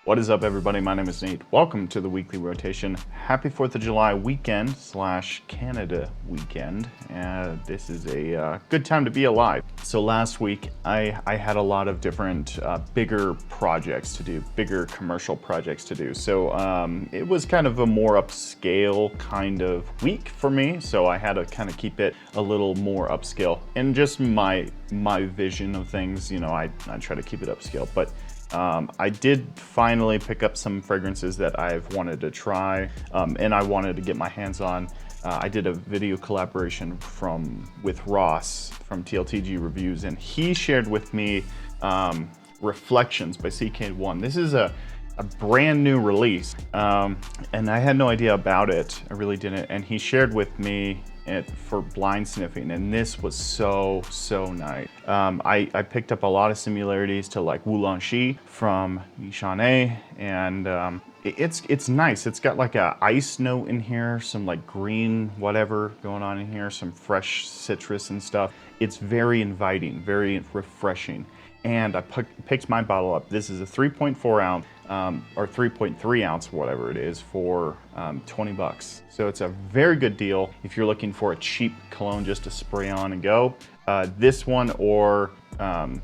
What is up, everybody? My name is Nate. Welcome to the weekly rotation. Happy 4th of July weekend / Canada weekend. This is a good time to be alive. So last week, I had a lot of different bigger projects to do, bigger commercial projects to do. So it was kind of a more upscale kind of week for me. So I had to kind of keep it a little more upscale. And just my vision of things, you know, I try to keep it upscale. But I did finally pick up some fragrances that I've wanted to try and I wanted to get my hands on. I did a video collaboration with Ross from TLTG Reviews, and he shared with me Reflections by CK1. This is a brand new release, and I had no idea about it. I really didn't. And he shared with me it for blind sniffing, and this was so nice. I picked up a lot of similarities to like Blanc from Nichane, and it's nice. It's got like a ice note in here, some like green whatever going on in here, some fresh citrus and stuff. It's very inviting, very refreshing. And I picked my bottle up. This is a 3.4 ounce or 3.3 ounce, whatever it is, for 20 bucks. So it's a very good deal if you're looking for a cheap cologne just to spray on and go. This one or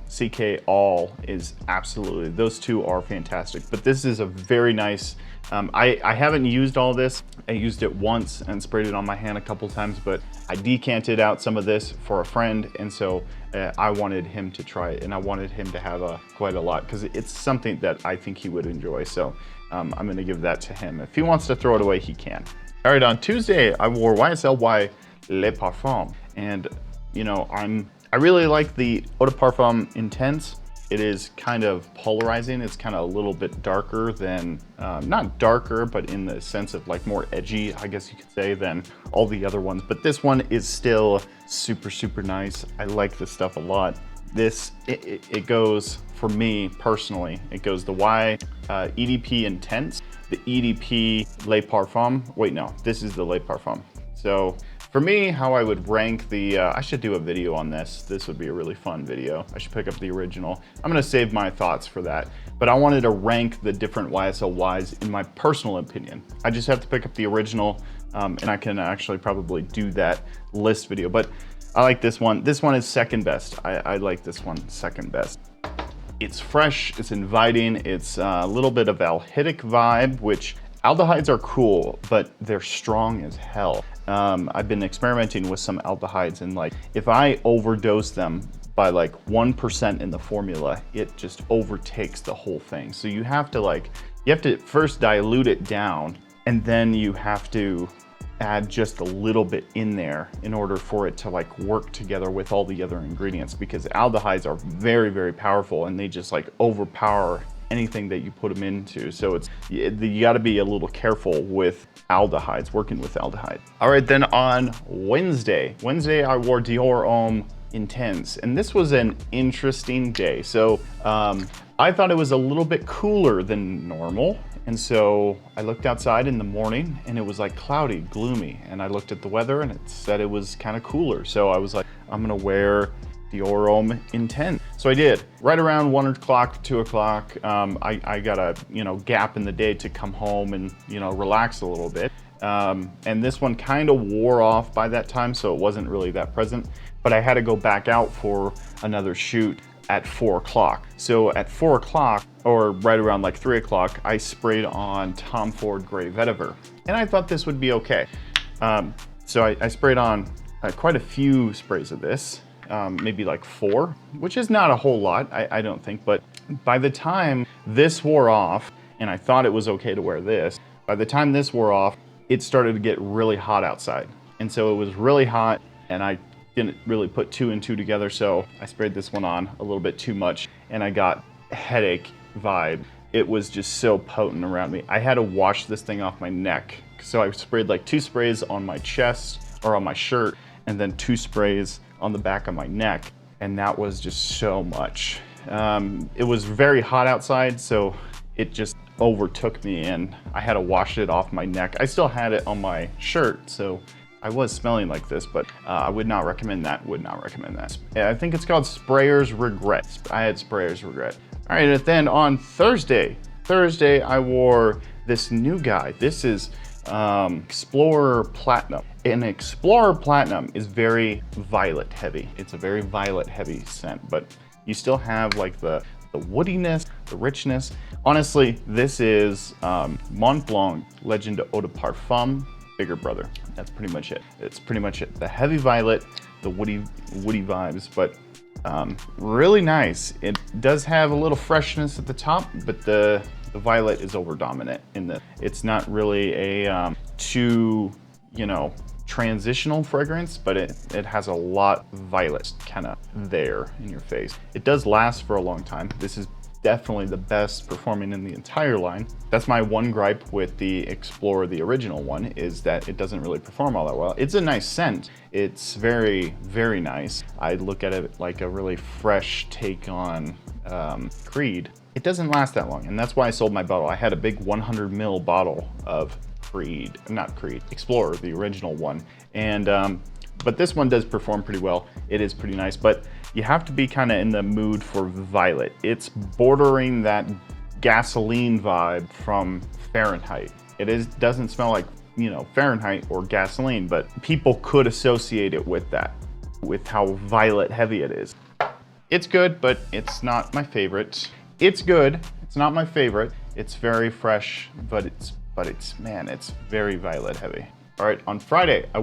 CK All is absolutely, those two are fantastic. But this is a very nice, I haven't used all this. I used it once and sprayed it on my hand a couple times, but I decanted out some of this for a friend, and so I wanted him to try it, and I wanted him to have quite a lot because it's something that I think he would enjoy. So I'm gonna give that to him. If he wants to throw it away, he can. All right, on Tuesday, I wore YSL Les Parfums, and you know, I really like the Eau de Parfum Intense. It is kind of polarizing. It's kind of a little bit darker than, not darker, but in the sense of like more edgy, I guess you could say, than all the other ones. But this one is still super nice. I like this stuff a lot. This, it goes, for me personally, it goes the EDP Intense, the EDP Les Parfums. Wait, no, this is the Les Parfums. So for me, how I would rank the, I should do a video on this. This would be a really fun video. I should pick up the original. I'm gonna save my thoughts for that. But I wanted to rank the different YSL Ys in my personal opinion. I just have to pick up the original, and I can actually probably do that list video. But I like this one. This one is second best. I like this one second best. It's fresh, it's inviting, it's a little bit of aldehydic vibe, which aldehydes are cool, but they're strong as hell. I've been experimenting with some aldehydes, and like if I overdose them by like 1% in the formula, it just overtakes the whole thing. So you have to first dilute it down, and then you have to add just a little bit in there in order for it to like work together with all the other ingredients, because aldehydes are very powerful, and they just like overpower anything that you put them into. So you got to be a little careful with aldehydes, working with aldehyde. All right, then on Wednesday I wore Dior Homme Intense, and this was an interesting day. So I thought it was a little bit cooler than normal, and so I looked outside in the morning and it was like cloudy, gloomy, and I looked at the weather and it said it was kind of cooler. So I was like, I'm gonna wear Dior Homme Intense. So I did. Right around 1 o'clock, 2 o'clock, I got a gap in the day to come home and relax a little bit. And this one kind of wore off by that time, so it wasn't really that present. But I had to go back out for another shoot at 4 o'clock. So at 4 o'clock, or right around like 3 o'clock, I sprayed on Tom Ford Grey Vetiver, and I thought this would be okay. So I sprayed on quite a few sprays of this. Maybe like 4, which is not a whole lot, I don't think. But by the time this wore off, and I thought it was okay to wear this, by the time this wore off, it started to get really hot outside. And so it was really hot, and I didn't really put 2 and 2 together, so I sprayed this one on a little bit too much, and I got headache vibe. It was just so potent around me. I had to wash this thing off my neck. So I sprayed like 2 sprays on my chest, or on my shirt, and then 2 sprays on the back of my neck, and that was just so much. It was very hot outside, so it just overtook me, and I had to wash it off my neck. I still had it on my shirt, so I was smelling like this, but I would not recommend that, I think it's called Sprayer's Regret. I had Sprayer's Regret. All right, and then on Thursday, Thursday, I wore this new guy. This is Explorer Platinum. And Explorer Platinum is very violet heavy. It's a very violet heavy scent, but you still have like the woodiness, the richness. Honestly, this is Mont Blanc Legend Eau de Parfum, bigger brother. That's pretty much it. It's pretty much it. The heavy violet, the woody vibes, but really nice. It does have a little freshness at the top, but the violet is over dominant in the, it's not really a too, you know, transitional fragrance, but it has a lot of violet kind of there in your face. It does last for a long time. This is definitely the best performing in the entire line. That's my one gripe with the Explorer, the original one, is that it doesn't really perform all that well. It's a nice scent. It's very, very nice. I look at it like a really fresh take on Creed. It doesn't last that long, and that's why I sold my bottle. I had a big 100 ml bottle of Explorer, the original one. And, but this one does perform pretty well. It is pretty nice, but you have to be kind of in the mood for violet. It's bordering that gasoline vibe from Fahrenheit. Doesn't smell like, you know, Fahrenheit or gasoline, but people could associate it with that, with how violet heavy it is. It's good, but it's not my favorite. It's good, it's not my favorite. It's very fresh, but it's very violet heavy. All right, on Friday, I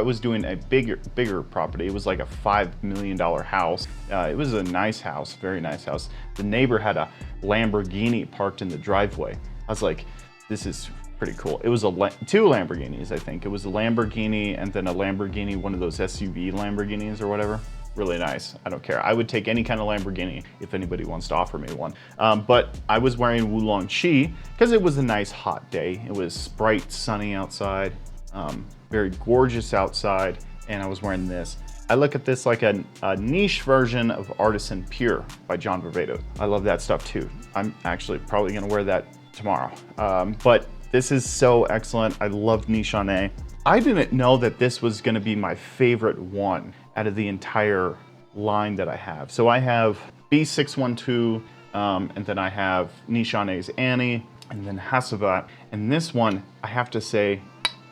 was doing a bigger property. It was like a $5 million house. It was a nice house, very nice house. The neighbor had a Lamborghini parked in the driveway. I was like, this is pretty cool. It was two Lamborghinis, I think. It was a Lamborghini and then a Lamborghini, one of those SUV Lamborghinis or whatever. Really nice. I don't care. I would take any kind of Lamborghini if anybody wants to offer me one. But I was wearing Wulong Chi because it was a nice hot day. It was bright, sunny outside, very gorgeous outside, and I was wearing this. I look at this like a niche version of Artisan Pure by John Varvatos. I love that stuff too. I'm actually probably gonna wear that tomorrow. But this is so excellent. I love Nichane. I didn't know that this was gonna be my favorite one out of the entire line that I have. So I have B612, and then I have Nichane's Annie, and then Hasselblad. And this one, I have to say,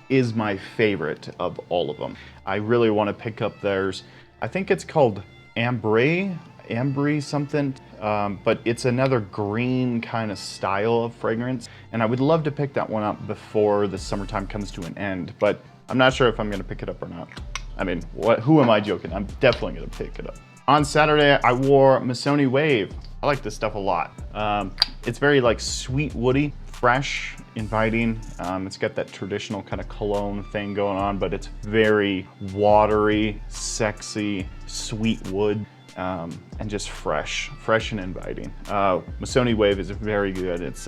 is my favorite of all of them. I really want to pick up theirs. I think it's called Ambre something, but it's another green kind of style of fragrance. And I would love to pick that one up before the summertime comes to an end, but I'm not sure if I'm gonna pick it up or not. I mean, who am I joking? I'm definitely gonna pick it up. On Saturday, I wore Missoni Wave. I like this stuff a lot. It's very like sweet woody, fresh, inviting. It's got that traditional kind of Cologne thing going on, but it's very watery, sexy, sweet wood, and just fresh and inviting. Missoni Wave is very good. It's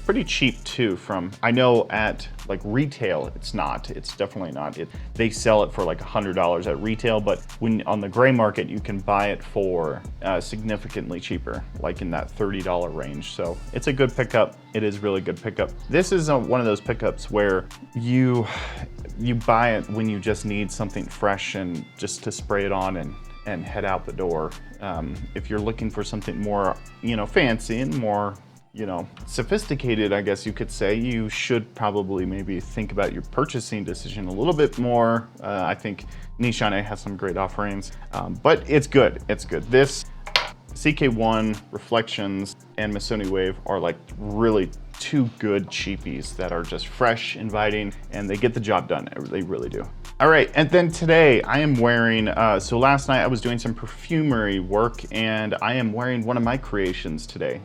pretty cheap too. I know at like retail, it's definitely not. They sell it for like $100 at retail, but when on the gray market, you can buy it for significantly cheaper, like in that $30 range. So it's a good pickup. It is really good pickup. This is one of those pickups where you buy it when you just need something fresh and just to spray it on and head out the door. If you're looking for something more, you know, fancy and more, you know, sophisticated, I guess you could say, you should probably maybe think about your purchasing decision a little bit more. I think Nichane has some great offerings, but it's good. It's good. This CK1, Reflections, and Missoni Wave are like really two good cheapies that are just fresh, inviting, and they get the job done. They really do. All right, and then today I am wearing, so last night I was doing some perfumery work and I am wearing one of my creations today.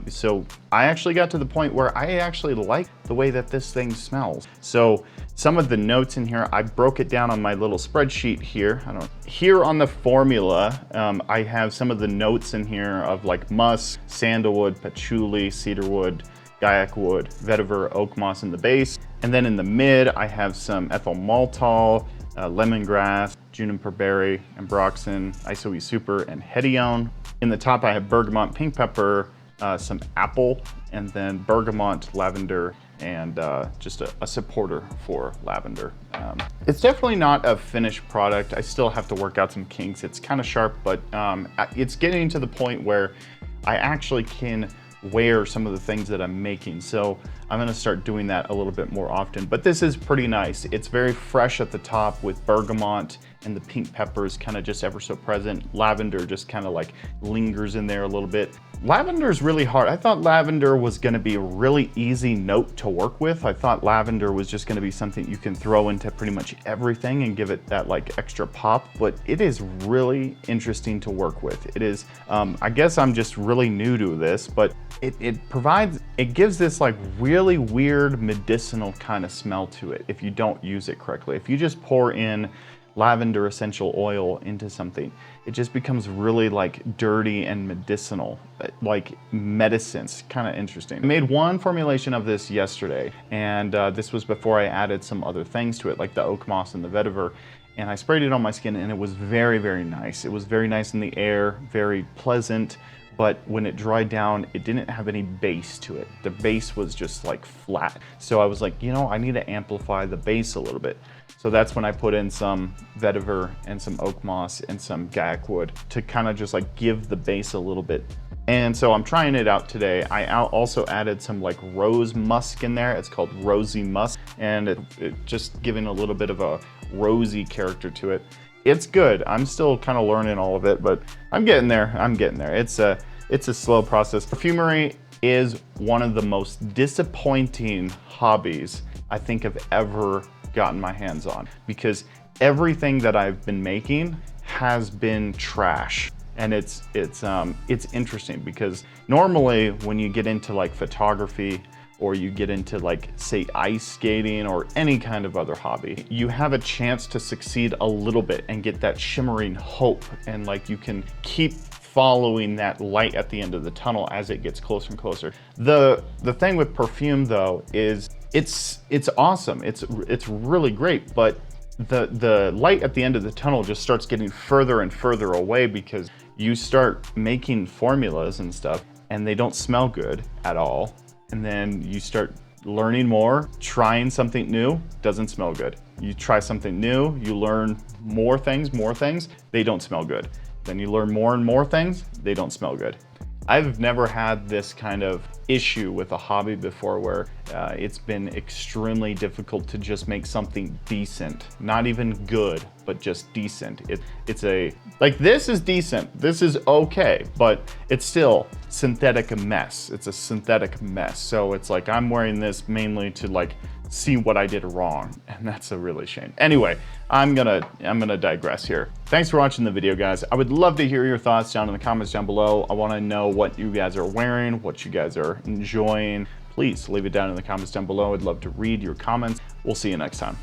So I actually got to the point where I actually like the way that this thing smells. So some of the notes in here, I broke it down on my little spreadsheet here. Here on the formula, I have some of the notes in here of like musk, sandalwood, patchouli, cedarwood, Gaiac wood, vetiver, oak moss in the base. And then in the mid, I have some ethyl maltol, lemongrass, juniper berry, ambroxan, isoe super, and hedione. In the top, I have bergamot, pink pepper, some apple, and then bergamot, lavender, and just a supporter for lavender. It's definitely not a finished product. I still have to work out some kinks. It's kind of sharp, but it's getting to the point where I actually can wear some of the things that I'm making. So I'm gonna start doing that a little bit more often. But this is pretty nice. It's very fresh at the top with bergamot and the pink peppers kind of just ever so present. Lavender just kind of like lingers in there a little bit. Lavender is really hard. I thought lavender was gonna be a really easy note to work with. I thought lavender was just gonna be something you can throw into pretty much everything and give it that like extra pop, but it is really interesting to work with. It is, I guess I'm just really new to this, but it gives this like really weird medicinal kind of smell to it if you don't use it correctly. If you just pour in lavender essential oil into something, it just becomes really like dirty and medicinal, like medicines. Kind of interesting. I made one formulation of this yesterday, and this was before I added some other things to it, like the oak moss and the vetiver, and I sprayed it on my skin, and it was very, very nice. It was very nice in the air, very pleasant, but when it dried down, it didn't have any base to it. The base was just like flat. So I was like, you know, I need to amplify the base a little bit. So that's when I put in some vetiver and some oak moss and some gaiac wood to kind of just like give the base a little bit. And so I'm trying it out today. I also added some like rose musk in there. It's called rosy musk, and it just giving a little bit of a rosy character to it. It's good. I'm still kind of learning all of it, but I'm getting there. I'm getting there. It's a slow process. Perfumery is one of the most disappointing hobbies I think I've ever gotten my hands on, because everything that I've been making has been trash. And it's interesting because normally when you get into like photography, or you get into like, say, ice skating or any kind of other hobby, you have a chance to succeed a little bit and get that shimmering hope, and like you can keep following that light at the end of the tunnel as it gets closer and closer. The thing with perfume though is it's awesome. It's really great, but the light at the end of the tunnel just starts getting further and further away because you start making formulas and stuff and they don't smell good at all. And then you start learning more, trying something new, doesn't smell good. You try something new, you learn more things, they don't smell good. Then you learn more and more things, they don't smell good. I've never had this kind of issue with a hobby before where it's been extremely difficult to just make something decent. Not even good, but just decent. This is decent, this is okay, but it's still synthetic mess. It's a synthetic mess. So it's like I'm wearing this mainly to like see what I did wrong, and that's a really shame. Anyway, I'm gonna digress here. Thanks for watching the video, guys. I would love to hear your thoughts down in the comments down below. I wanna know what you guys are wearing, what you guys are enjoying. Please leave it down in the comments down below. I'd love to read your comments. We'll see you next time.